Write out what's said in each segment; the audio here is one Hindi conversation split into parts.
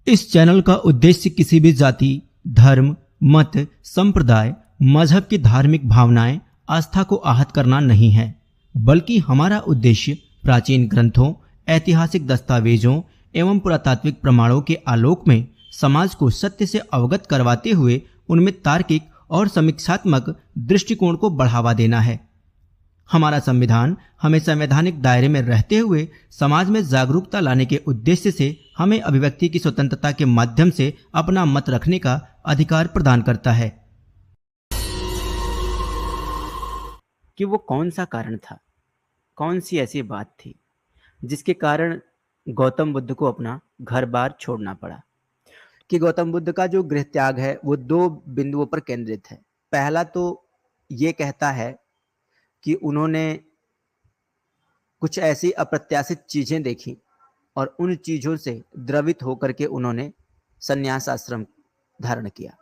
इस चैनल का उद्देश्य किसी भी जाति, धर्म, मत, संप्रदाय, मजहब की धार्मिक भावनाएं, आस्था को आहत करना नहीं है, बल्कि हमारा उद्देश्य प्राचीन ग्रंथों, ऐतिहासिक दस्तावेजों एवं पुरातात्विक प्रमाणों के आलोक में समाज को सत्य से अवगत करवाते हुए उनमें तार्किक और समीक्षात्मक दृष्टिकोण को बढ़ावा देना है। हमारा संविधान हमें संवैधानिक दायरे में रहते हुए समाज में जागरूकता लाने के उद्देश्य से हमें अभिव्यक्ति की स्वतंत्रता के माध्यम से अपना मत रखने का अधिकार प्रदान करता है। कि वो कौन सा कारण था, कौन सी ऐसी बात थी जिसके कारण गौतम बुद्ध को अपना घर बार छोड़ना पड़ा। कि गौतम बुद्ध का जो गृह त्याग है वो दो बिंदुओं पर केंद्रित है। पहला तो ये कहता है कि उन्होंने कुछ ऐसी अप्रत्याशित चीजें देखी और उन चीजों से द्रवित होकर के उन्होंने संन्यास आश्रम धारण किया।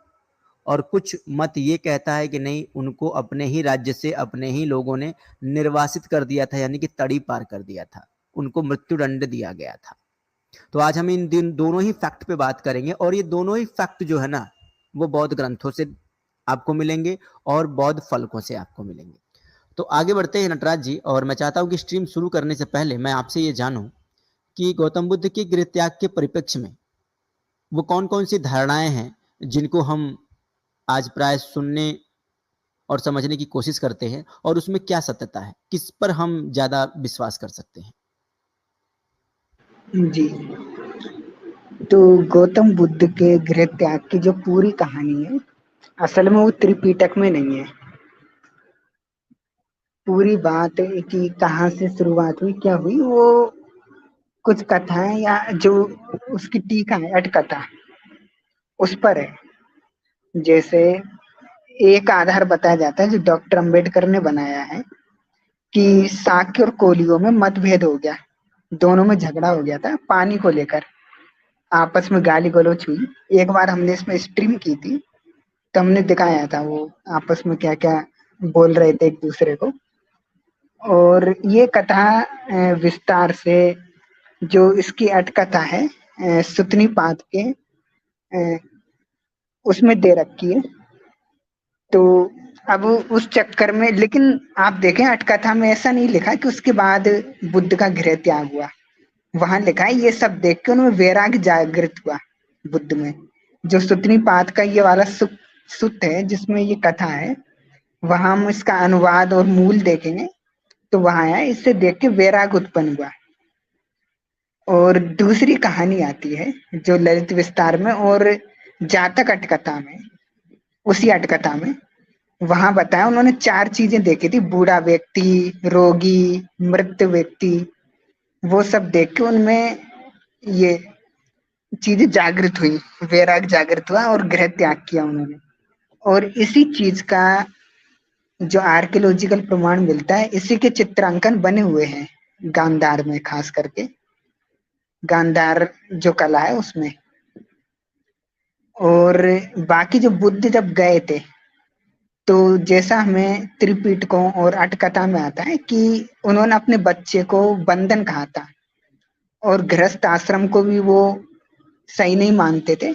और कुछ मत ये कहता है कि नहीं, उनको अपने ही राज्य से अपने ही लोगों ने निर्वासित कर दिया था, यानी कि तड़ी पार कर दिया था, उनको मृत्युदंड दिया गया था। तो आज हम इन दोनों ही फैक्ट पे बात करेंगे और ये दोनों ही फैक्ट जो है ना वो बौद्ध ग्रंथों से आपको मिलेंगे और बौद्ध फलकों से आपको मिलेंगे। तो आगे बढ़ते हैं नटराज जी, और मैं चाहता हूं कि स्ट्रीम शुरू करने से पहले मैं आपसे ये जानूं कि गौतम बुद्ध के गृह त्याग के परिप्रेक्ष्य में वो कौन कौन सी धारणाएं हैं जिनको हम आज प्राय सुनने और समझने की कोशिश करते हैं, और उसमें क्या सत्यता है, किस पर हम ज्यादा विश्वास कर सकते हैं। जी, तो गौतम बुद्ध के गृह त्याग की जो पूरी कहानी है असल में वो त्रिपिटक में नहीं है। पूरी बात है कि कहाँ से शुरुआत हुई, क्या हुई, वो कुछ कथाएं या जो उसकी टीका है, अटकथा, उस पर है। जैसे एक आधार बताया जाता है जो डॉक्टर अंबेडकर ने बनाया है कि साक्य और कोलियों में मतभेद हो गया, दोनों में झगड़ा हो गया था पानी को लेकर, आपस में गाली गलौज हुई। एक बार हमने इसमें स्ट्रीम की थी तो हमने दिखाया था वो आपस में क्या क्या बोल रहे थे एक दूसरे को। और ये कथा विस्तार से जो इसकी अटकथा है सुतनीपाद के उसमें दे रखी है। तो अब उस चक्कर में, लेकिन आप देखें अटकथा में ऐसा नहीं लिखा कि उसके बाद बुद्ध का गृह त्याग हुआ। वहां लिखा है ये सब देख के उनमें वैराग्य जागृत हुआ बुद्ध में। जो सुतनीपाद का ये वाला सुत है जिसमें ये कथा है, वहां हम इसका अनुवाद और मूल देखेंगे तो वहां है इससे देख के वैराग्य उत्पन्न हुआ। और दूसरी कहानी आती है जो ललित विस्तार में और जातक अटकथा में, उसी अटकथा में वहां बताया उन्होंने 4 चीजें देखी थी, बूढ़ा व्यक्ति, रोगी, मृत व्यक्ति, वो सब देख के उनमें ये चीजें जागृत हुई, वैराग्य जागृत हुआ और गृह त्याग किया उन्होंने। और इसी चीज का जो आर्कियोलॉजिकल प्रमाण मिलता है, इसी के चित्रांकन बने हुए हैं गांधार में, खास करके गांधार जो कला है उसमें। और बाकी जो बुद्ध जब गए थे तो जैसा हमें त्रिपिटकों और अटकथा में आता है कि उन्होंने अपने बच्चे को बंधन कहा था और गृहस्थ आश्रम को भी वो सही नहीं मानते थे,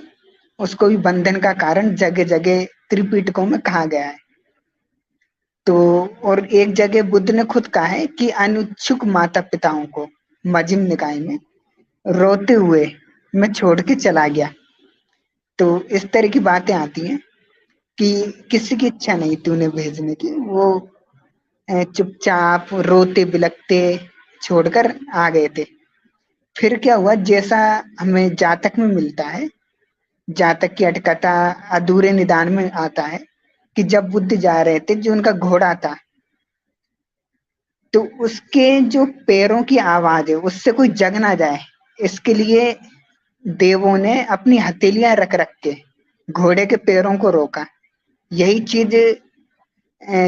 उसको भी बंधन का कारण जगह जगह त्रिपिटकों में कहा गया है। तो और एक जगह बुद्ध ने खुद कहा है कि अनुच्छुक माता पिताओं को मजिम निकाय में रोते हुए मैं छोड़ के चला गया। तो इस तरह की बातें आती हैं कि किसी की इच्छा नहीं थी उन्हें भेजने की, वो चुपचाप रोते बिलखते छोड़कर आ गए थे। फिर क्या हुआ, जैसा हमें जातक में मिलता है, जातक की अटकथा अधूरे निदान में आता है कि जब बुद्ध जा रहे थे, जो उनका घोड़ा था तो उसके जो पैरों की आवाज है उससे कोई जग ना जाए, इसके लिए देवों ने अपनी हथेलियां रख रख के घोड़े के पैरों को रोका। यही चीज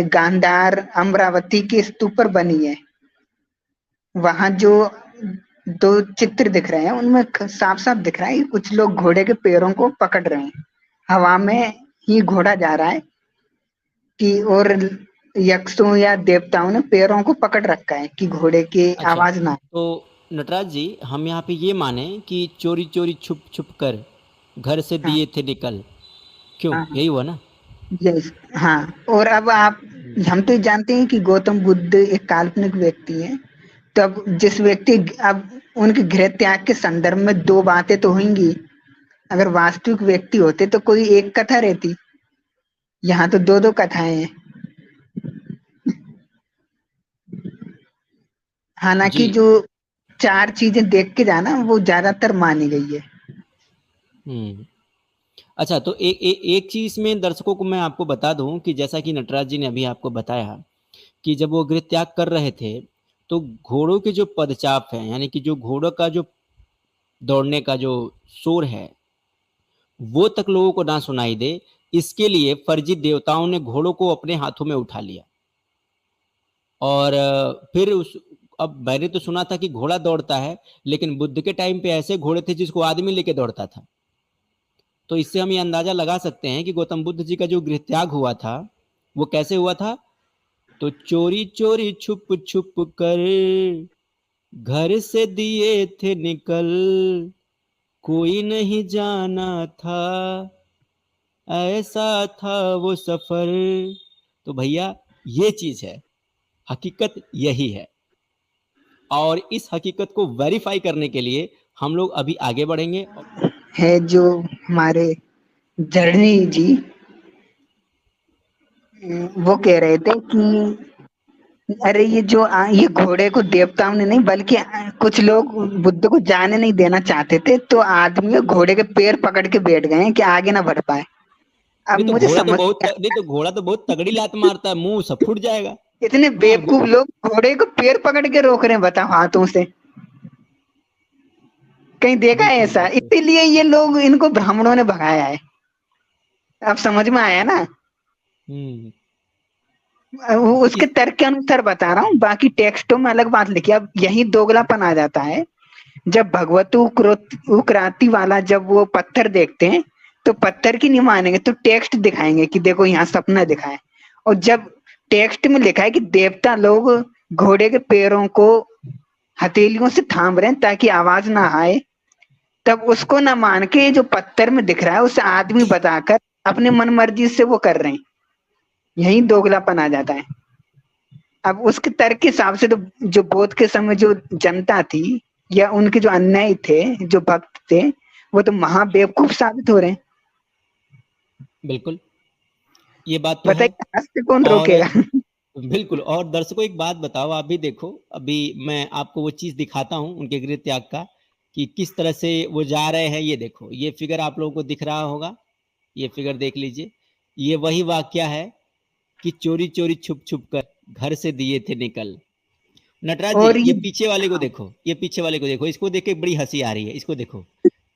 गांधार अमरावती के स्तूप पर बनी है। वहां जो 2 चित्र दिख रहे हैं उनमें साफ साफ दिख रहा है कि कुछ लोग घोड़े के पैरों को पकड़ रहे हैं, हवा में ही घोड़ा जा रहा है कि, और यक्षों या देवताओं ने पैरों को पकड़ रखा है कि घोड़े की आवाज ना। तो नटराज जी, हम यहाँ पे ये माने कि चोरी चोरी छुप छुप कर घर से हाँ दिए थे निकल, क्यों हाँ यही हुआ ना? यस हाँ। और अब आप, हम तो जानते हैं कि गौतम बुद्ध एक काल्पनिक व्यक्ति है। तो अब जिस व्यक्ति, अब उनके गृह त्याग के संदर्भ में दो बातें तो होंगी। अगर वास्तविक व्यक्ति होते तो कोई एक कथा रहती, यहाँ तो दो दो कथाएं हैं। हालांकि जी। जो चार चीजें देख के जाना वो ज्यादातर मानी गई है। हम्म। अच्छा, तो एक चीज में दर्शकों को मैं आपको बता दूं कि जैसा कि नटराज जी ने अभी आपको बताया कि जब वो गृह त्याग कर रहे थे तो घोड़ों के जो पदचाप है, यानी कि जो घोड़ों का जो दौड़ने का जो शोर है, वो तक लोगों को ना सुनाई दे, इसके लिए फर्जी देवताओं ने घोड़ों को अपने हाथों में उठा लिया। और फिर उस अब मैंने तो सुना था कि घोड़ा दौड़ता है, लेकिन बुद्ध के टाइम पे ऐसे घोड़े थे जिसको आदमी लेके दौड़ता था। तो इससे हम ये अंदाजा लगा सकते हैं कि गौतम बुद्ध जी का जो गृह त्याग हुआ था वो कैसे हुआ था। तो चोरी चोरी छुप छुप कर घर से दिए थे निकल, कोई नहीं जाना था, ऐसा था वो सफर। तो भैया ये चीज है, हकीकत यही है। और इस हकीकत को वेरीफाई करने के लिए हम लोग अभी आगे बढ़ेंगे। है जो हमारे जर्नी जी, वो कह रहे थे कि अरे ये जो ये घोड़े को देवताओं ने नहीं बल्कि कुछ लोग बुद्ध को जाने नहीं देना चाहते थे, तो आदमी घोड़े के पैर पकड़ के बैठ गए हैं कि आगे ना बढ़ पाए। अब नहीं तो मुझे घोड़ा तो समझ बहुत नहीं नहीं तो घोड़ा तो बहुत तगड़ी लात मारता है, मुंह सब फूट जाएगा। आता, इतने हाँ बेवकूफ लोग घोड़े को पैर पकड़ के रोक रहे हैं, बताओ हाथों से। कहीं देखा है बिल्कुल ऐसा? बिल्कुल। इसीलिए ये लोग, इनको ब्राह्मणों ने भगाया है। अब समझ में आया ना? हम्म। वो उसके इस तर्क के अनुसार बता रहा हूँ, बाकी टेक्स्टों में अलग बात लिखी है। अब यही दोगलापन आ जाता है। जब भगवत उक्रांति वाला जब वो पत्थर देखते हैं तो पत्थर की नहीं मानेंगे, तो टेक्स्ट दिखाएंगे कि देखो यहाँ सपना दिखा है। और जब टेक्स्ट में लिखा है कि देवता लोग घोड़े के पैरों को हथेलियों से थाम रहे हैं ताकि आवाज ना आए, तब उसको ना मान के जो पत्थर में दिख रहा है उसे आदमी बताकर अपने मन मर्जी से वो कर रहे हैं। यही दोगलापन आ जाता है। अब उसके तर्क के हिसाब से तो जो बौद्ध के समय जो जनता थी या उनके जो अन्यायी थे, जो भक्त थे, वो तो महाबेवकूफ साबित हो रहे हैं। बिल्कुल ये बात तो है। बताइए, आज से कौन और रोकेगा? बिल्कुल, और दर्शकों एक बात बताओ, आप भी देखो, अभी मैं आपको वो चीज दिखाता हूं उनके गृह त्याग का, कि किस तरह से वो जा रहे हैं। ये देखो, ये फिगर आप लोगों को दिख रहा होगा, ये फिगर देख लीजिए। ये वही वाक्य है कि चोरी चोरी छुप छुप कर घर से दिए थे निकल। नटराज जी, और ये ये, पीछे वाले को हाँ, देखो, ये पीछे वाले को देखो, इसको देख के बड़ी हंसी आ रही है, इसको देखो।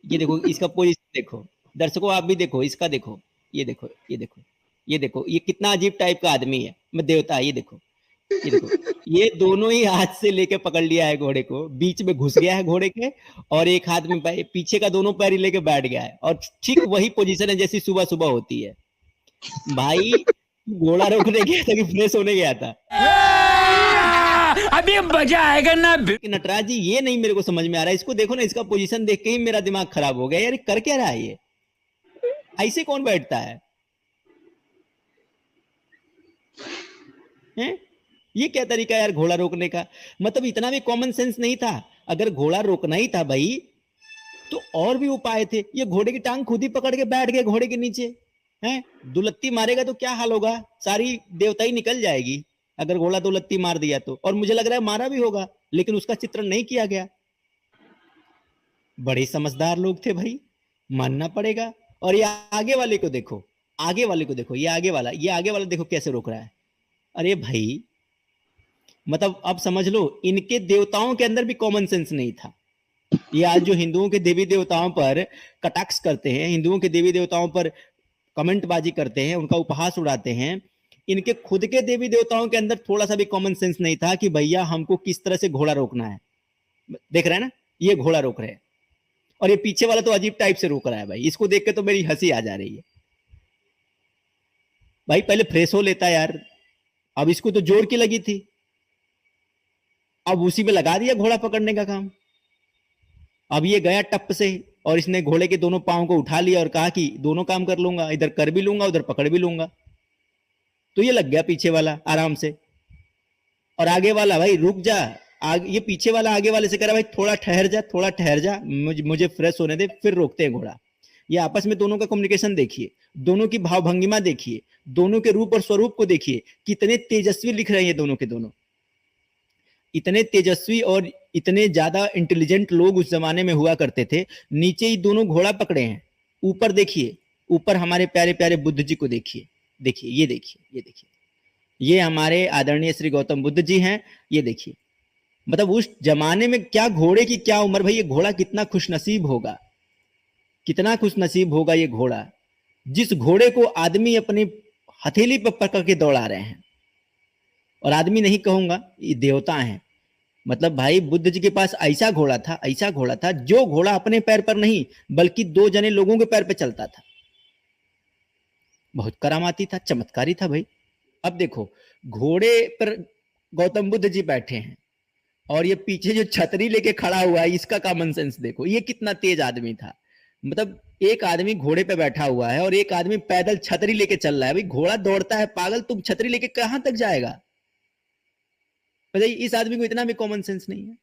ये देखो इसका पोजीशन देखो। दर्शकों आप भी देखो, इसका देखो, ये देखो, ये देखो, ये देखो, ये कितना अजीब टाइप का आदमी है, मैं देवता है। ये देखो, ये देखो, ये दोनों ही हाथ से लेके पकड़ लिया है घोड़े को, बीच में घुस गया है घोड़े के, और एक हाथ में पीछे का दोनों पैर ही लेके बैठ गया है, और ठीक वही पोजीशन है जैसी सुबह सुबह होती है। भाई घोड़ा रोकने गया था कि फ्रेश होने गया था? अभी मजा आएगा ना। कि नटराज जी ये नहीं मेरे को समझ में आ रहा है, इसको देखो ना, इसका पोजीशन देख के ही मेरा दिमाग खराब हो गया यार, ये कर क्या रहा है ये? ऐसे कौन बैठता है? हैं? ये क्या तरीका है यार घोड़ा रोकने का? मतलब इतना भी कॉमन सेंस नहीं था। अगर घोड़ा रोकना ही था भाई, तो और भी उपाय थे। ये घोड़े की टांग खुद ही पकड़ के बैठ गए घोड़े के नीचे। हैं? दुलत्ती मारेगा तो क्या हाल होगा? सारी देवताई निकल जाएगी अगर घोड़ा दुलत्ती मार दिया तो। और मुझे लग रहा है मारा भी होगा, लेकिन उसका चित्रण नहीं किया गया। बड़े समझदार लोग थे भाई, मानना पड़ेगा। और ये आगे वाले को देखो, आगे वाले को देखो, ये आगे वाला देखो कैसे रोक रहा है। अरे भाई, मतलब अब समझ लो, इनके देवताओं के अंदर भी कॉमन सेंस नहीं था। ये आज जो हिंदुओं के देवी देवताओं पर कटाक्ष करते हैं, हिंदुओं के देवी देवताओं पर कमेंटबाजी करते हैं, उनका उपहास उड़ाते हैं, इनके खुद के देवी देवताओं के अंदर थोड़ा सा भी कॉमन सेंस नहीं था कि भैया हमको किस तरह से घोड़ा रोकना है। देख रहे हैं ना, ये घोड़ा रोक रहे हैं, और ये पीछे वाला तो अजीब टाइप से रोक रहा है भाई। इसको देख के तो मेरी हंसी आ जा रही है। भाई पहले फ्रेश हो लेता यार, अब इसको तो जोर की लगी थी, अब उसी में लगा दिया घोड़ा पकड़ने का काम। अब ये गया टप से और इसने घोड़े के दोनों पांव को उठा लिया और कहा कि दोनों काम कर लूंगा, इधर कर भी लूंगा उधर पकड़ भी लूंगा। तो ये लग गया पीछे वाला आराम से, और आगे वाला भाई रुक जा, ये पीछे वाला आगे वाले से कह रहा भाई थोड़ा ठहर जा, मुझे फ्रेश होने दे, फिर रोकते हैं घोड़ा। ये आपस में दोनों का कम्युनिकेशन देखिए, दोनों की भाव भंगिमा देखिए, दोनों के रूप और स्वरूप को देखिए, कितने तेजस्वी लिख रहे हैं ये दोनों के दोनों। इतने तेजस्वी और इतने ज्यादा इंटेलिजेंट लोग उस जमाने में हुआ करते थे। नीचे ही दोनों घोड़ा पकड़े हैं, ऊपर देखिए, ऊपर हमारे प्यारे प्यारे बुद्ध जी को देखिए, देखिए ये देखिए, ये देखिए, ये हमारे आदरणीय श्री गौतम बुद्ध जी हैं। ये देखिए, मतलब उस जमाने में क्या घोड़े की क्या उम्र भाई, ये घोड़ा कितना खुशनसीब होगा, कितना खुशनसीब होगा ये घोड़ा, जिस घोड़े को आदमी अपनी हथेली पर पकड़ के दौड़ा रहे हैं। और आदमी नहीं कहूंगा, ये देवता हैं। मतलब भाई बुद्ध जी के पास ऐसा घोड़ा था, ऐसा घोड़ा था, जो घोड़ा अपने पैर पर नहीं बल्कि 2 जने लोगों के पैर पर चलता था। बहुत करामाती था, चमत्कारी था भाई। अब देखो, घोड़े पर गौतम बुद्ध जी बैठे हैं और ये पीछे जो छतरी लेके खड़ा हुआ है, इसका कॉमन सेंस देखो, ये कितना तेज आदमी था। मतलब एक आदमी घोड़े पे बैठा हुआ है और एक आदमी पैदल छतरी लेके चल रहा है। भाई घोड़ा दौड़ता है पागल, तुम छतरी लेके कहां तक जाएगा? बताइए, इस आदमी को इतना भी कॉमन सेंस नहीं है।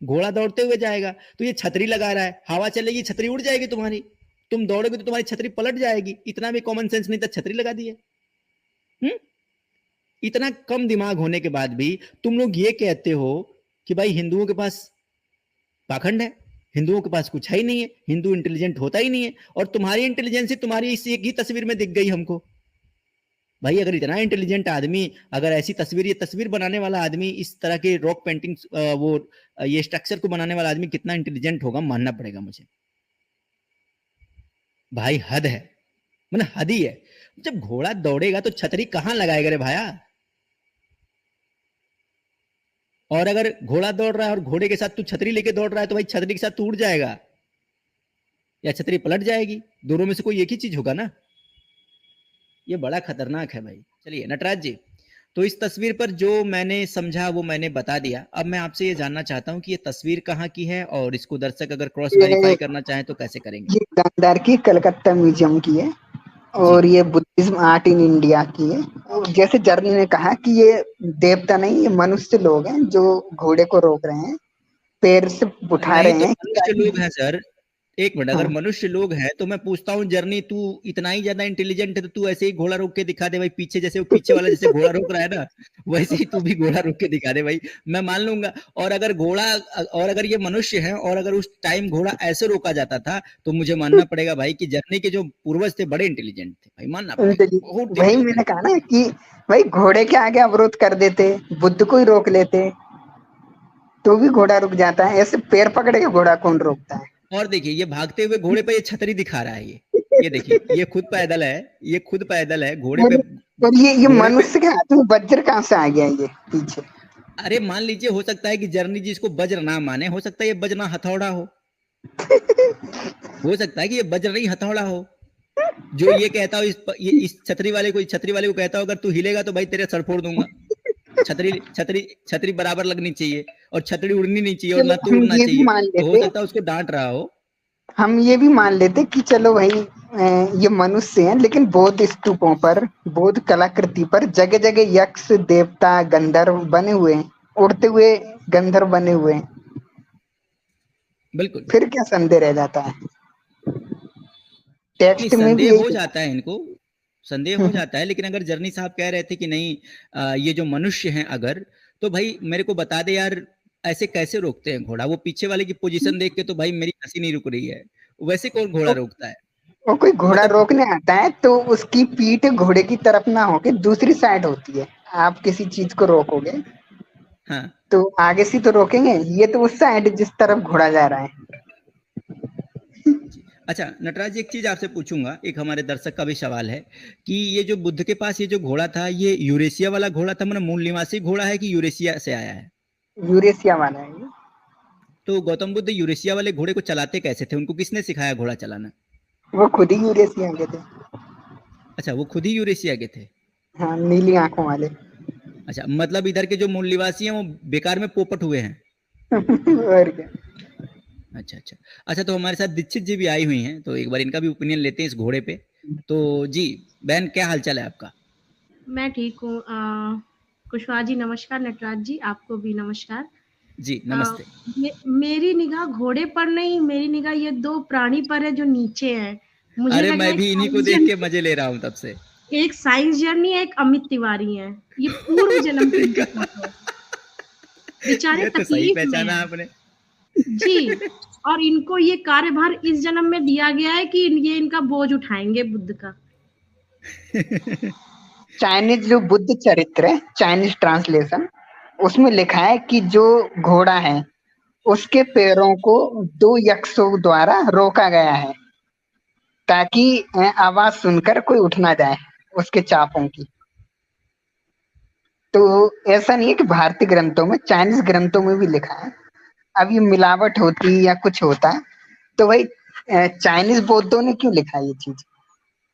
घोड़ा दौड़ते हुए जाएगा तो ये छतरी लगा रहा है, हवा चलेगी छतरी उड़ जाएगी तुम्हारी, तुम दौड़ोगे तो तुम्हारी छतरी पलट जाएगी। इतना भी कॉमन सेंस नहीं था, छतरी लगा दी है। इतना कम दिमाग होने के बाद भी तुम लोग ये कहते हो कि भाई हिंदुओं के पास पाखंड है, हिंदुओं के पास कुछ है ही नहीं है, हिंदू इंटेलिजेंट होता ही नहीं है। और तुम्हारी इंटेलिजेंस तुम्हारी इस एक ही तस्वीर में दिख गई हमको। भाई अगर इतना इंटेलिजेंट आदमी, अगर ऐसी तस्वीर, ये तस्वीर बनाने वाला आदमी, इस तरह के रॉक पेंटिंग ये स्ट्रक्चर को बनाने वाला आदमी कितना इंटेलिजेंट होगा, मानना पड़ेगा मुझे। भाई हद है, मतलब हद ही है। जब घोड़ा दौड़ेगा तो छतरी कहां लगाएगा रे भाया? और अगर घोड़ा दौड़ रहा है और घोड़े के साथ तू छतरी लेके दौड़ रहा है तो भाई छतरी के साथ तू उड़ जाएगा या छतरी पलट जाएगी, दोनों में से कोई एक ही चीज होगा ना। ये बड़ा खतरनाक है भाई। चलिए नटराज जी, तो इस तस्वीर पर जो मैंने समझा वो मैंने बता दिया। अब मैं आपसे ये जानना चाहता हूँ कि ये तस्वीर कहाँ की है और इसको दर्शक अगर क्रॉस वेरीफाई करना चाहें तो कैसे करेंगे? ये गांधार की कलकत्ता म्यूजियम की है और ये बुद्धिज्म आर्ट इन इंडिया की है। और जैसे जर्नी ने कहा कि ये देवता नहीं, ये मनुष्य लोग हैं जो घोड़े को रोक रहे हैं, पैर से उठा नहीं रहे तो हैं। मनुष्य लोग हैं सर, एक मिनट, अगर हाँ। मनुष्य लोग हैं तो मैं पूछता हूँ जर्नी, तू इतना ही ज्यादा इंटेलिजेंट है तो तू ऐसे ही घोड़ा रोक के दिखा दे भाई, पीछे जैसे वो पीछे वाला जैसे घोड़ा रोक रहा है ना, वैसे ही तू भी घोड़ा रोक के दिखा दे भाई, मैं मान लूंगा। और अगर घोड़ा, और अगर ये मनुष्य है और अगर उस टाइम घोड़ा ऐसे रोका जाता था तो मुझे मानना पड़ेगा भाई कि जर्नी के जो पूर्वज थे बड़े इंटेलिजेंट थे भाई, मानना पड़ेगा, बहुत वही मैंने कहा ना कि भाई घोड़े के आगे अवरोध कर देते, बुद्ध को ही रोक लेते तो भी घोड़ा रुक जाता है। ऐसे पैर पकड़ के घोड़ा कौन रोकता है? और देखिए ये भागते हुए घोड़े पे ये छतरी दिखा रहा है, ये देखिए, ये खुद पैदल है, ये खुद पैदल है घोड़े पे। और ये घोड़े मनुष्य के हाथ में वज्र कहाँ से आ गया ये पीछे? अरे मान लीजिए, हो सकता है कि जर्नी जी इसको वज्र ना माने, हो सकता है ये वज्र ना हथौड़ा हो सकता है कि ये वज्र नहीं हथौड़ा हो। जो ये कहता हो इस छतरी वाले को कहता हो अगर तू हिलेगा तो भाई तेरे सर फोड़ दूंगा। छतरी बराबर लगनी चाहिए और छतरी उड़नी नहीं चाहिए और ना तू उड़ना चाहिए, तो हो सकता है उसको डांट रहा हो। हम ये भी मान लेते कि चलो भाई ये मनुष्य हैं, लेकिन बौद्ध स्तूपों पर, बौद्ध कलाकृति पर जगह जगह यक्ष, देवता, गंधर्व बने हुए हैं, उड़ते हुए गंधर्व बने हुए हैं। बिल्कुल, फिर क्या संदेह रह जाता है? नहीं टेक्स्ट में भी संदेह यही हो जाता है, इनको संदेह हो जाता है। लेकिन अगर जर्नी साहब कह रहे थे कि नहीं ये जो मनुष्य हैं अगर, तो भाई मेरे को बता दे यार, ऐसे कैसे रोकते हैं घोड़ा? वो पीछे वाले की पोजीशन देख के तो भाई मेरी हंसी नहीं रुक रही है। वैसे कौन घोड़ा रोकता है? वो कोई घोड़ा मतलब रोकने आता है तो उसकी पीठ घोड़े की तरफ ना होके दूसरी साइड होती है। आप किसी चीज को रोकोगे हाँ, तो आगे से तो रोकेंगे, ये तो उस साइड जिस तरफ घोड़ा जा रहा है। अच्छा नटराज जी, एक चीज आपसे पूछूंगा, एक हमारे दर्शक का भी सवाल है कि ये जो बुद्ध के पास ये जो घोड़ा था, ये यूरेशिया वाला घोड़ा था, मतलब मूल निवासी घोड़ा है कि यूरेशिया से आया है? यूरेशिया वाला है ये। तो गौतम बुद्ध यूरेशिया वाले घोड़े को चलाते कैसे थे? उनको किसने सिखाया घोड़ा चलाना? वो खुद ही यूरेशिया के थे। अच्छा, वो खुद ही यूरेशिया के थे। हाँ, नीली आंखों वाले। अच्छा, मतलब इधर के जो मूल निवासी हैं वो बेकार में पोपट हुए हैं। और क्या? अच्छा अच्छा अच्छा, तो हमारे साथ दीक्षित जी भी आई हुई हैं, तो एक बार इनका भी ओपिनियन लेते हैं इस घोड़े पे। तो जी बहन, क्या हालचाल है आपका? मैं ठीक हूँ। कुशवाहा जी नमस्कार, नटराज जी आपको भी नमस्कार। जी नमस्ते। मेरी निगाह घोड़े पर नहीं, मेरी निगाह ये दो प्राणी पर है जो नीचे है। मुझे अरे लग रहा मैं है भी इन्हीं को देख के मजे ले रहा हूँ तब से। एक साइंस जर्नी है, एक अमित तिवारी है। ये पूर्व जन्म की इनकी फोटो है। बेचारे ये तो सही तकलीफ में पहचाना हैं। आपने। जी, और इनको ये कार्यभार इस जन्म में दिया गया है कि ये इनका बोझ उठाएंगे बुद्ध का। चाइनीज जो बुद्ध चरित्र है, चाइनीज ट्रांसलेशन, उसमें लिखा है कि जो घोड़ा है उसके पैरों को 2 यक्षों द्वारा रोका गया है ताकि आवाज सुनकर कोई उठ ना जाए उसके चापों की। तो ऐसा नहीं है कि भारतीय ग्रंथों में, चाइनीज ग्रंथों में भी लिखा है। अब ये मिलावट होती या कुछ होता तो भाई चाइनीज बौद्धों ने क्यों लिखा ये चीज?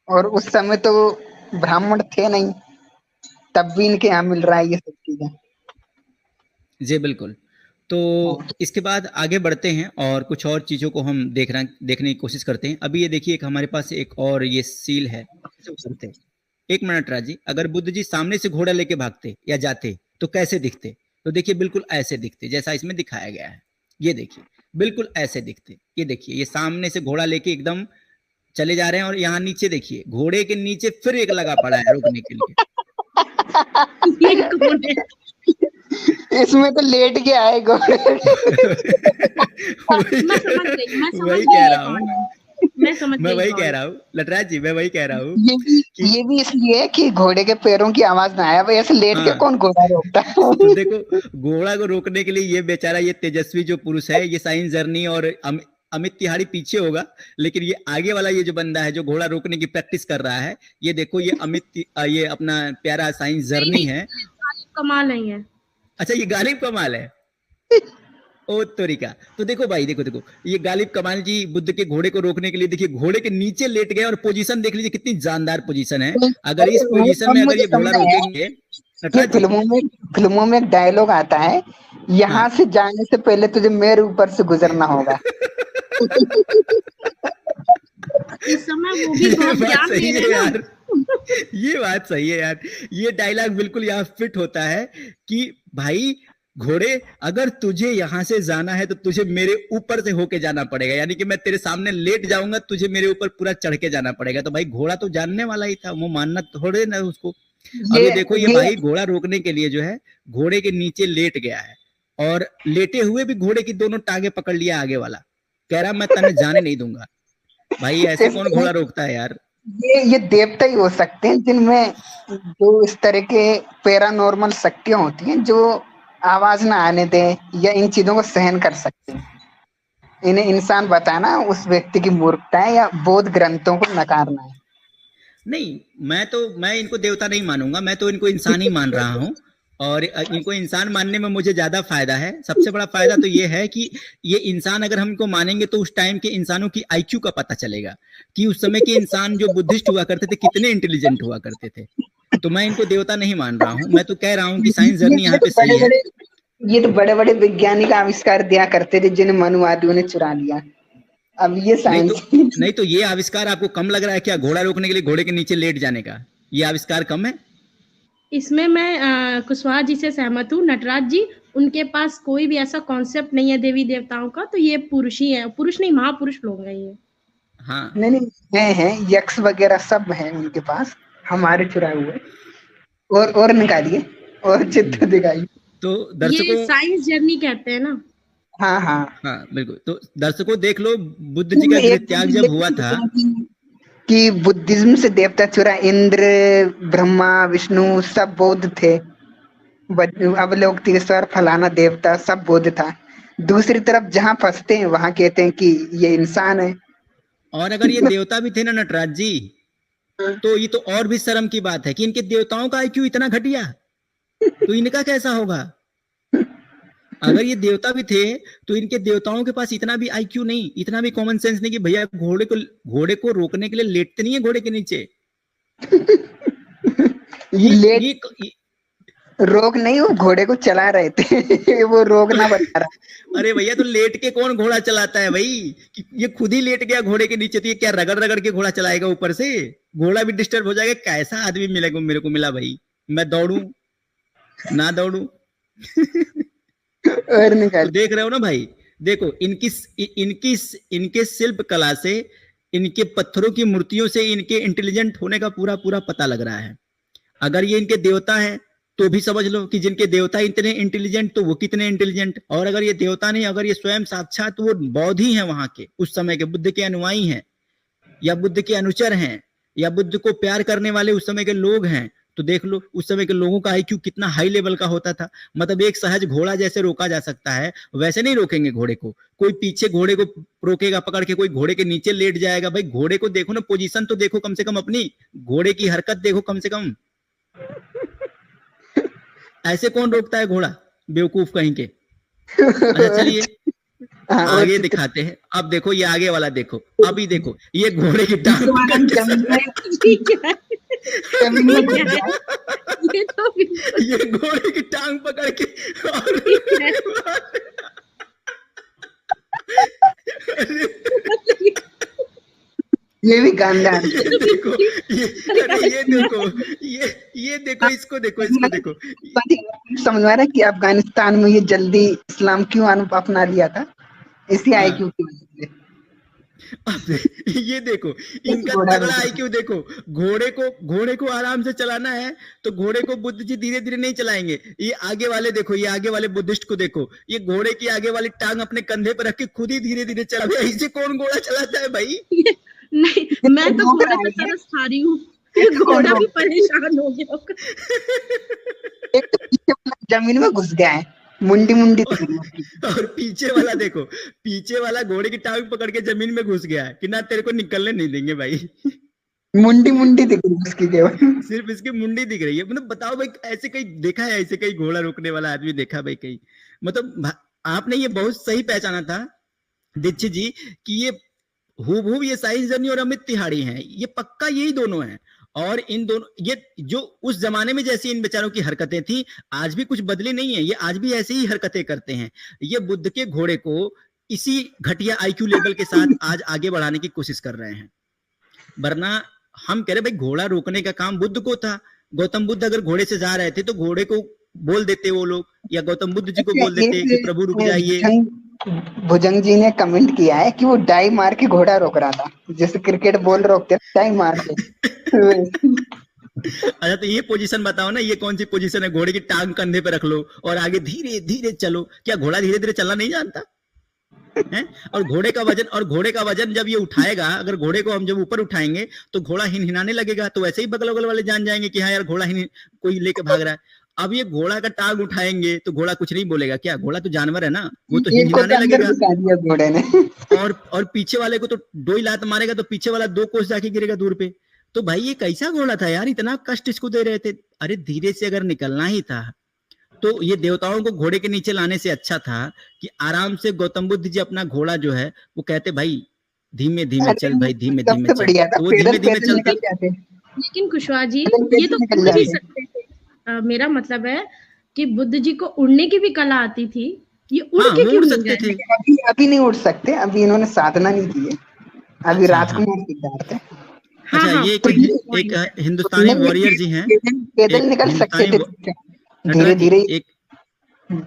और उस समय तो ब्राह्मण थे नहीं, तब भी इनके यहाँ मिल रहा है ये सब चीजें। जी बिल्कुल। तो इसके बाद आगे बढ़ते हैं और कुछ और चीज़ों को हम देखने की कोशिश करते हैं। अभी ये देखिए, एक हमारे पास एक और ये सील है। करते हैं। एक मिनट राजी, अगर बुद्ध जी सामने से घोड़ा लेके भागते या जाते तो कैसे दिखते? तो देखिए बिल्कुल ऐसे दिखते जैसा इसमें दिखाया गया है। ये देखिए बिल्कुल ऐसे दिखते। ये देखिए, ये सामने से घोड़ा लेके एकदम चले जा रहे हैं और यहाँ नीचे देखिए, घोड़े के नीचे फिर एक लगा पड़ा है रुकने के लिए। ये कौन है? इसमें तो लेट गया है घोड़े। मैं समझ गई, वही कह रहा हूँ। मैं वही कह रहा हूँ लटराज जी, मैं वही कह रहा हूँ ये भी इसलिए है कि घोड़े के पैरों की आवाज ना आए। भाई ऐसे लेट के हाँ। कौन घोड़ा रोकता है? तो देखो, घोड़ा को रोकने के लिए ये बेचारा, ये तेजस्वी जो पुरुष है, ये साइंस जर्नी और अमित तिहारी पीछे होगा, लेकिन ये आगे वाला ये जो बंदा है जो घोड़ा रोकने की प्रैक्टिस कर रहा है, ये देखो, ये ये अपना प्यारा साइंस जर्नी है। कमाल नहीं है। अच्छा, ये गालिब कमाल है। ओ तोरिका। तो देखो भाई, देखो ये गालिब कमाल जी बुद्ध के घोड़े को रोकने के लिए, देखिए घोड़े के नीचे लेट गए और पोजीशन देख लीजिए कितनी जानदार पोजीशन है। अगर इस पोजीशन में अगर ये घोड़ा रोकेंगे, ये फिल्मों में एक डायलॉग आता है, यहाँ से जाने से पहले तुझे मेरे ऊपर से गुजरना होगा। इस समय वो भी बहुत ज्ञान दे रहे हैं यार। ये बात सही है यार। ये डायलॉग बिल्कुल यहाँ फिट होता है कि भाई घोड़े, अगर तुझे यहाँ से जाना है तो तुझे मेरे ऊपर से होके जाना पड़ेगा, यानी कि मैं तेरे सामने लेट जाऊंगा, तुझे मेरे ऊपर पूरा चढ़ के जाना पड़ेगा। तो भाई घोड़ा तो जानने वाला ही था, वो मानना थोड़े ना उसको। अब ये देखो, ये भाई घोड़ा रोकने के लिए जो है घोड़े के नीचे लेट गया है और लेटे हुए भी घोड़े की दोनों टांगे पकड़ लिया आगे वाला, कह रहा मैं तने जाने नहीं दूंगा। भाई ऐसे कौन घोड़ा रोकता है यार? ये देवता ही हो सकते हैं जिनमें जो इस तरह के पैरानॉर्मल शक्तियां होती हैं, जो आवाज ना आने दें या इन चीजों को सहन कर सकते हैं। इन्हें इंसान बताना उस व्यक्ति की मूर्खता है या बौद्ध ग्रंथों को नकारना है। नहीं, मैं इनको देवता नहीं मानूंगा, मैं तो इनको इंसान ही मान रहा हूँ। और इनको इंसान मानने में मुझे ज्यादा फायदा है। सबसे बड़ा फायदा तो ये है कि ये इंसान अगर हम इनको मानेंगे तो उस टाइम के इंसानों की आईक्यू का पता चलेगा कि उस समय के इंसान जो बुद्धिस्ट हुआ करते थे कितने इंटेलिजेंट हुआ करते थे। तो मैं इनको देवता नहीं मान रहा हूँ, मैं तो कह रहा हूँ कि साइंस जर्नी यहाँ पे सही है। ये तो बड़े बड़े वैज्ञानिक आविष्कार दिया करते थे जिन्हें मनुवादियों ने चुरा लिया। अब ये साइंस नहीं तो ये आविष्कार आपको कम लग रहा है क्या? घोड़ा रोकने के लिए घोड़े के नीचे लेट जाने का ये आविष्कार कम है? इसमें मैं कुशवाहा जी से सहमत हूँ। नटराज जी, उनके पास कोई भी ऐसा कॉन्सेप्ट नहीं है देवी देवताओं का, तो ये पुरुष ही है, पुरुष नहीं महापुरुष लोग हैं ये। हाँ नहीं है यक्ष वगैरह सब है उनके पास, हमारे चुराए हुए। और निकालिए और चित्र दिखाइए। तो दर्शकों, ये साइंस जर्नी कहते हैं ना। हाँ बिल्कुल। तो दर्शकों देख लो, बुद्ध जी का गृह त्याग जब हुआ था कि बुद्धिज्म से देवता चुरा, इंद्र, ब्रह्मा, विष्णु सब बौद्ध थे। अवलोकितेश्वर फलाना देवता सब बौद्ध था। दूसरी तरफ जहाँ फंसते हैं वहां कहते हैं कि ये इंसान है। और अगर ये देवता भी थे ना नटराज जी, तो ये तो और भी शर्म की बात है कि इनके देवताओं का आईक्यू इतना घटिया, तो इनका कैसा होगा? अगर ये देवता भी थे तो इनके देवताओं के पास इतना भी आईक्यू नहीं, इतना भी कॉमन सेंस नहीं कि भैया घोड़े को रोकने के लिए लेटते नहीं है घोड़े के नीचे। रोक नहीं, वो घोड़े को चला रहे थे वो रोकना बता रहा। अरे भैया तो लेट के कौन घोड़ा चलाता है भाई? ये खुद ही लेट गया घोड़े के नीचे, तो ये क्या रगड़ रगड़ के घोड़ा चलाएगा ऊपर से? घोड़ा भी डिस्टर्ब हो जाएगा। कैसा आदमी मिलेगा मेरे को मिला भाई? मैं दौड़ू ना दौड़ू? और तो निकाल। देख रहे हो ना भाई, देखो इनकी इनकी इनके शिल्प कला से, इनके पत्थरों की मूर्तियों से इनके इंटेलिजेंट होने का पूरा पूरा पता लग रहा है। अगर ये इनके देवता है तो भी समझ लो कि जिनके देवता इतने इंटेलिजेंट तो वो कितने इंटेलिजेंट। और अगर ये देवता नहीं, अगर ये स्वयं साक्षात वो बौद्ध ही है, वहां के उस समय के बुद्ध के अनुयायी हैं, या बुद्ध के अनुचर हैं, या बुद्ध को प्यार करने वाले उस समय के लोग हैं, तो देख लो उस समय के लोगों का आईक्यू कितना हाई लेवल का होता था। मतलब एक सहज घोड़ा जैसे रोका जा सकता है, वैसे नहीं रोकेंगे घोड़े को। कोई पीछे घोड़े को रोकेगा पकड़ के, कोई घोड़े के नीचे लेट जाएगा। भाई घोड़े को देखो ना, पोजीशन तो देखो कम से कम अपनी, घोड़े की हरकत देखो कम से कम। ऐसे कौन रोकता है घोड़ा? बेवकूफ कहीं के। अच्छा चलिए हाँ, और आगे दिखाते हैं। अब देखो ये आगे वाला देखो, अभी देखो ये घोड़े की टांग पकड़ के जमीन में ये क्या है? जमीन में घुस ये क्या है? गया। ये तो बिल्कुल ये घोड़े की टांग पकड़ के और ये भी गांधार। ये देखो, अरे ये देखो, ये देखो, इसको देखो, इसको देखो। समझ में आ रहा है कि अफगानिस्तान में ये जल्दी इस्लाम क्यों अपना लिया था, इसी आईक्यू की वजह से। अब ये देखो इनका घोड़ा तगड़ा रोक आईक्यू देखो। घोड़े को आराम से चलाना है तो घोड़े को बुद्ध जी धीरे धीरे नहीं चलाएंगे। ये आगे वाले देखो, ये आगे वाले बुद्धिस्ट को देखो, ये घोड़े की आगे वाली टांग अपने कंधे पर रख के खुद ही धीरे धीरे चला। ऐसे कौन घोड़ा चलाता है भाई? नहीं, मैं तो घोड़े पे तरस खा रही हूँ। ये घोड़ा भी परेशान हो गया होगा। एक तो पीछे वाला जमीन में घुस गया है, मुंडी मुंडी दिख रही है उसकी। और पीछे वाला देखो, पीछे वाला घोड़े की टांग पकड़ के जमीन में घुस गया है कि ना तेरे को निकलने नहीं देंगे भाई। मुंडी मुंडी दिख रही है उसकी केवल। सिर्फ इसकी मुंडी दिख रही है। मतलब बताओ भाई, ऐसे कहीं देखा है? ऐसे कहीं घोड़ा रोकने वाला आदमी देखा भाई कहीं? मतलब आपने ये बहुत सही पहचाना था दीक्षित जी कि ये हूबहू ये साहिल जनी और अमित तिहाड़ी हैं। ये पक्का यही दोनों हैं। और इन दोनों, ये जो उस जमाने में जैसी इन बेचारों की हरकतें थी, आज भी कुछ बदली नहीं है। ये आज भी ऐसे ही हरकतें करते हैं। ये बुद्ध के घोड़े को इसी घटिया आईक्यू लेवल के साथ आज आगे बढ़ाने की कोशिश कर रहे हैं। वरना हम कह रहे भाई घोड़ा रोकने का काम बुद्ध को था। गौतम बुद्ध अगर घोड़े से जा रहे थे तो घोड़े को बोल देते वो लोग, या गौतम बुद्ध जी को बोल देते कि प्रभु रुक जाइए। भुजंग जी ने कमेंट किया है कि वो डाई मार के घोड़ा रोक रहा था, जैसे क्रिकेट बॉल रोकते डाई मार के। अच्छा तो ये पोजीशन बताओ ना, ये कौन सी पोजीशन है? घोड़े की टांग कंधे पे रख लो और आगे धीरे धीरे चलो। क्या घोड़ा धीरे धीरे चलना नहीं जानता है? और घोड़े का वजन जब ये उठाएगा, अगर घोड़े को हम जब ऊपर उठाएंगे तो घोड़ा हिनहिनाने लगेगा, तो वैसे ही बगल बगल वाले जान जाएंगे कि हाँ यार घोड़ा कोई लेके भाग रहा है। अब ये घोड़ा का टांग उठाएंगे तो घोड़ा कुछ नहीं बोलेगा क्या? घोड़ा तो जानवर है ना, वो तो हिनहिनाने लगेगा। घोड़े ने और पीछे वाले को तो 2 लात मारेगा तो पीछे वाला 2 कोस जाके गिरेगा दूर पे। तो भाई ये कैसा घोड़ा था यार, इतना कष्ट इसको दे रहे थे। अरे धीरे से अगर निकलना ही था तो ये देवताओं को घोड़े के नीचे लाने से अच्छा था कि आराम से गौतम बुद्ध जी अपना घोड़ा जो है वो कहते भाई धीमे धीमे चल, भाई धीमे धीमे चल, तो वो धीमे धीमे चलते। लेकिन कुशवाहा जी ये तो उड़ भी सकते थे। मेरा मतलब है कि बुद्ध जी को उड़ने की भी कला आती थी। ये उड़ के क्यों सकते थे? अभी नहीं उड़ सकते, अभी इन्होंने साधना नहीं की है। अभी राजकुमार सिद्धार्थ है। अच्छा ये एक हिंदुस्तानी वॉरियर जी हैं, पैदल निकल सकते थे धीरे धीरे।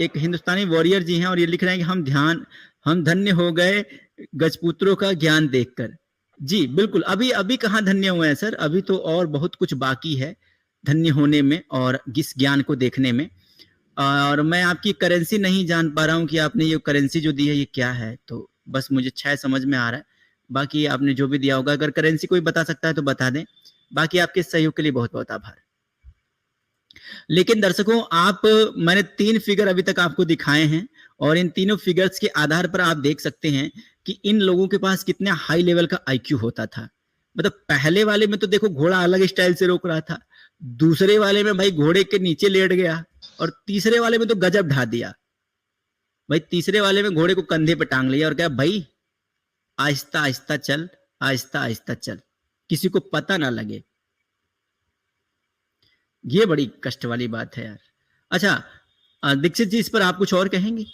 एक हिंदुस्तानी वॉरियर जी हैं और ये लिख रहे हैं कि हम धन्य हो गए गजपुत्रों का ज्ञान देखकर। जी बिल्कुल, अभी कहाँ धन्य हुए हैं सर, अभी तो और बहुत कुछ बाकी है धन्य होने में और इस ज्ञान को देखने में। और मैं आपकी करेंसी नहीं जान पा रहा हूँ कि आपने ये करेंसी जो दी है ये क्या है, तो बस मुझे 6 समझ में आ रहा है। बाकी आपने जो भी दिया होगा, अगर करेंसी कोई बता सकता है तो बता दें। बाकी आपके सहयोग के लिए बहुत बहुत आभार। लेकिन दर्शकों, मैंने 3 फिगर अभी तक आपको दिखाए हैं और इन तीनों फिगर्स के आधार पर आप देख सकते हैं कि इन लोगों के पास कितने हाई लेवल का आईक्यू होता था। मतलब पहले वाले में तो देखो घोड़ा अलग स्टाइल से रोक रहा था, दूसरे वाले में भाई घोड़े के नीचे लेट गया, और तीसरे वाले में तो गजब ढा दिया भाई। तीसरे वाले में घोड़े को कंधे पे टांग लिया और क्या भाई आहिस्ता आहिस्ता चल, आहिस्ता आहिस्ता चल, किसी को पता ना लगे। ये बड़ी कष्ट वाली बात है यार। अच्छा, दीक्षित जी इस पर आप कुछ और कहेंगे?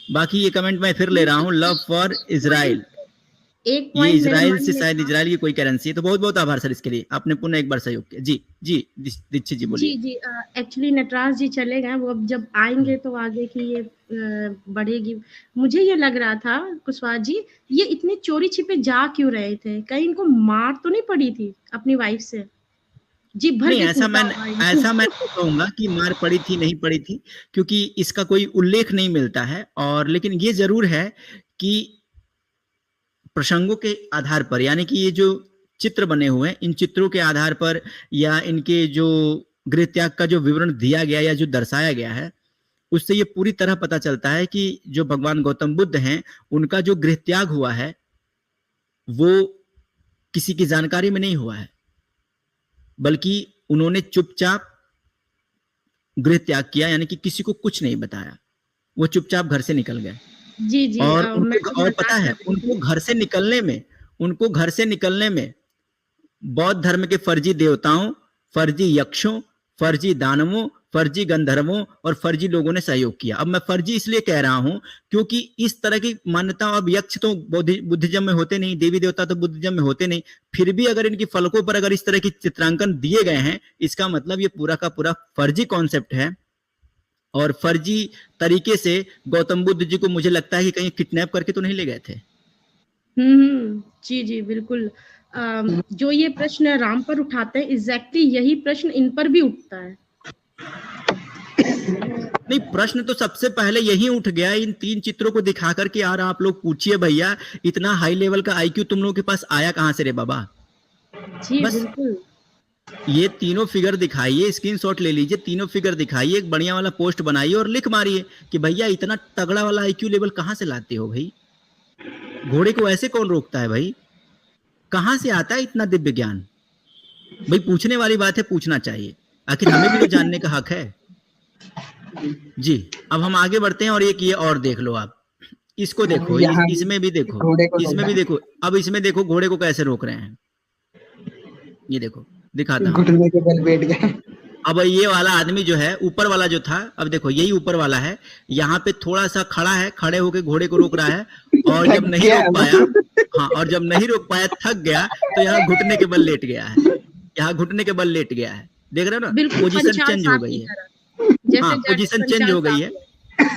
बाकी ये कमेंट मैं फिर ले रहा हूँ, लव फॉर इजराइल, एक ये पॉइंट मेरे इजराइल मन से में शायद था। इजराइल की कोई करेंसी है, तो बहुत बहुत आभार सर इसके लिए, आपने पुनः एक बार सहयोग किया। जी जी दीक्षित जी बोलिए। जी एक्चुअली नटराज जी चले गए, वो अब जब आएंगे तो आगे की ये बढ़ेगी। मुझे ये लग रहा था कुशवाहा जी, ये इतने चोरी छिपे जा क्यों रहे थे? कहीं इनको मार तो नहीं पड़ी थी अपनी वाइफ से? जी भर नहीं, के ऐसा कूटा मैं होगा इनको। ऐसा मैं नहीं कहूंगा कि मार पड़ी थी नहीं पड़ी थी, क्योंकि इसका कोई उल्लेख नहीं मिलता है। और लेकिन ये जरूर है कि प्रसंगों के आधार पर, यानी कि ये जो चित्र बने हुए हैं, इन चित्रों के आधार पर या इनके जो गृह त्याग का जो विवरण दिया गया या जो दर्शाया गया है, उससे ये पूरी तरह पता चलता है कि जो भगवान गौतम बुद्ध हैं, उनका जो गृह त्याग हुआ है वो किसी की जानकारी में नहीं हुआ है, बल्कि उन्होंने चुपचाप गृह त्याग किया, यानी कि किसी को कुछ नहीं बताया, वो चुपचाप घर से निकल गए। जी और मैं उनको, और पता मजाक है कर रही उनको थी। घर से निकलने में बौद्ध धर्म के फर्जी देवताओं, फर्जी यक्षों, फर्जी दानवों, फर्जी गंधर्वों और फर्जी लोगों ने सहयोग किया। अब मैं फर्जी इसलिए कह रहा हूं क्योंकि इस तरह की मान्यता, अब यक्ष तो बुद्धिज्म में होते नहीं, देवी देवता तो बुद्धिज्म में होते नहीं, फिर भी अगर इनकी फलकों पर अगर इस तरह की चित्रांकन दिए गए हैं, इसका मतलब ये पूरा का पूरा फर्जी कॉन्सेप्ट है। और फर्जी तरीके से गौतम बुद्ध जी को मुझे लगता है कि कहीं किडनैप करके तो नहीं ले गए थे। जी बिल्कुल। जो ये प्रश्न राम पर उठाते हैं, एग्जैक्टली यही प्रश्न इन पर भी उठता है। नहीं, प्रश्न तो सबसे पहले यही उठ गया इन 3 चित्रों को दिखा करके। यार आप लोग पूछिए भैया, इतना हाई लेवल का आईक्यू तुम लोगों के पास आया कहां से रे बाबा? जी बस बिल्कुल। ये तीनों फिगर दिखाइए, स्क्रीनशॉट ले लीजिए, तीनों फिगर दिखाइए, एक बढ़िया वाला पोस्ट बनाइए और लिख मारिए कि भैया इतना तगड़ा वाला आईक्यू लेवल कहां से लाते हो भाई? घोड़े को ऐसे कौन रोकता है भाई? कहां से आता है इतना दिव्य ज्ञान? भाई पूछने वाली बात है, पूछना चाहिए, आखिर हमें भी तो जानने का हक है। जी, अब हम आगे बढ़ते हैं और एक ये और देख लो आप, इसको देखो, यहाँ इसमें भी देखो, घोड़े को इसमें भी देखो, अब इसमें देखो घोड़े को कैसे रोक रहे हैं। ये देखो, दिखाता हूं। घुटने के बल बैठ गए। अब ये वाला आदमी जो है, ऊपर वाला जो था, अब देखो यही ऊपर वाला है, यहाँ पे थोड़ा सा खड़ा है, खड़े होके घोड़े को रोक रहा है, और जब नहीं रोक पाया, हाँ, और जब नहीं रोक पाया, थक गया, तो यहाँ घुटने के बल लेट गया है, यहाँ घुटने के बल लेट गया है। देख रहे हो ना, बिल्कुल पोजीशन पंचाल चेंज हो साहब गई की है। तरह, जैसे हाँ, जट पोजीशन चेंज पंचाल हो गई साहब है,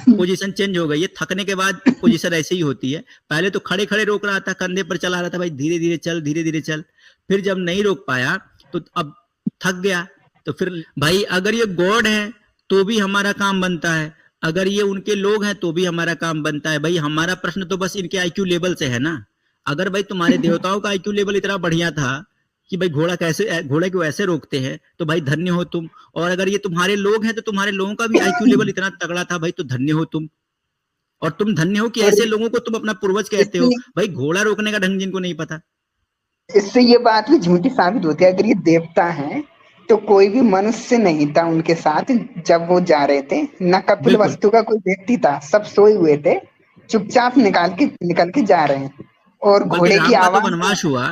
की। पोजीशन चेंज हो गई है। थकने के बाद पोजीशन ऐसे ही होती है। पहले तो खड़े खड़े रोक रहा था, कंधे पर चला रहा था, भाई धीरे धीरे चल, धीरे धीरे चल। फिर जब नहीं रोक पाया तो अब थक गया, तो फिर भाई अगर ये गॉड है तो भी हमारा काम बनता है, अगर ये उनके लोग हैं तो भी हमारा काम बनता है। भाई हमारा प्रश्न तो बस इनके आईक्यू लेवल से है ना। अगर भाई तुम्हारे देवताओं का आईक्यू लेवल इतना बढ़िया था कि भाई घोड़े को ऐसे रोकते हैं, तो भाई धन्य हो तुम। और अगर ये तुम्हारे लोग हैं तो तुम्हारे लोगों का भी आईक्यू लेवल इतना तगड़ा था, भाई तो धन्य हो तुम। और तुम धन्य हो कि ऐसे लोगों को तुम अपना पूर्वज कहते हो। भाई घोड़ा रोकने का ढंग जिनको नहीं पता। इससे ये बात भी झूठी साबित होती है, अगर ये देवता हैं तो कोई भी मनुष्य नहीं था उनके साथ जब वो जा रहे थे, न कपिल बिल्कुल। वस्तु का कोई व्यक्ति था, सब सोए हुए थे, चुपचाप निकल के जा रहे हैं। और बल्कि घोड़े की राम का तो आवाज, वनवास हुआ,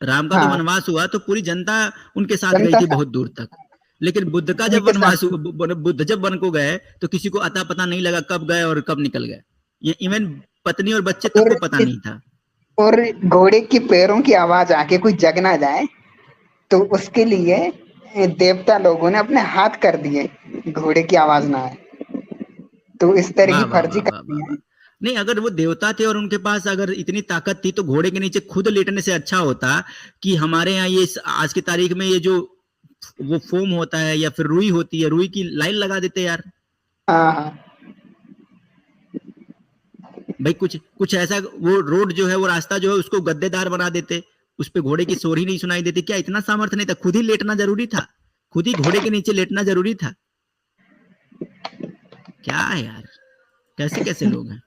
राम का तो हाँ, वनवास हुआ तो पूरी जनता उनके साथ गई जनता थी था बहुत दूर तक। लेकिन बुद्ध का जब उनके साथ। वनवास बुद्ध जब वन को गए तो किसी को अता पता नहीं लगा कब गए और कब निकल गए। ये इवन पत्नी और बच्चे तक और को पता नहीं था। और घोड़े के पैरों की आवाज आके कोई जग ना जाए, तो उसके लिए देवता लोगों ने अपने हाथ कर दिए, घोड़े की आवाज ना आए। तो इस तरह वाह की वाह फर्जी वाह वाह करती वाह है। वाह। नहीं, अगर वो देवता थे और उनके पास अगर इतनी ताकत थी तो घोड़े के नीचे खुद लेटने से अच्छा होता कि हमारे यहाँ ये आज की तारीख में ये जो वो फोम होता है या फिर रुई होती है, रुई की लाइन लगा देते यार। हाँ, भाई कुछ ऐसा, वो रोड जो है, वो रास्ता जो है उसको गद्देदार बना देते, उस पे घोड़े की सोरी नहीं सुनाई देती। क्या इतना सामर्थ्य नहीं था? खुद ही लेटना जरूरी था, खुद ही घोड़े के नीचे लेटना जरूरी था। क्या है यार, कैसे कैसे लोग हैं।